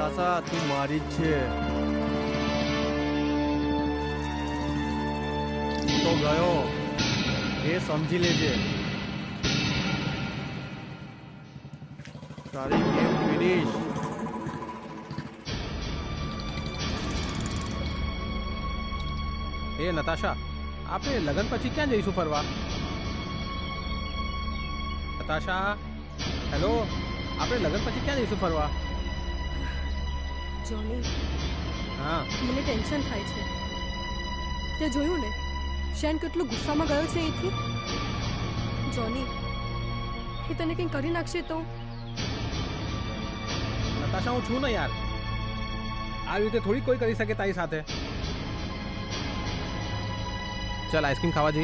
Natasha તું મારી જ છે. હું તો ગયો એ સમજી લેજે. તારી ગેમ ફિનિશ. એ નતાશા, આપણે લગ્ન પછી ક્યાં જઈશું ફરવા? નતાશા, હેલો, આપણે લગ્ન પછી ક્યાં જઈશું ફરવા? જોની, હા, મને ટેન્શન થાય છે. તે જોયું ને, શેન કેટલું ગુસ્સામાં ગયો છે અહીંથી. જોની, એ તને કંઈ કરી નાખશે તો? નતાશા, હું છું ને યાર. આ રીતે થોડી કોઈ કરી શકે તારી સાથે. ચાલ આઈસ્ક્રીમ ખાવા જઈએ.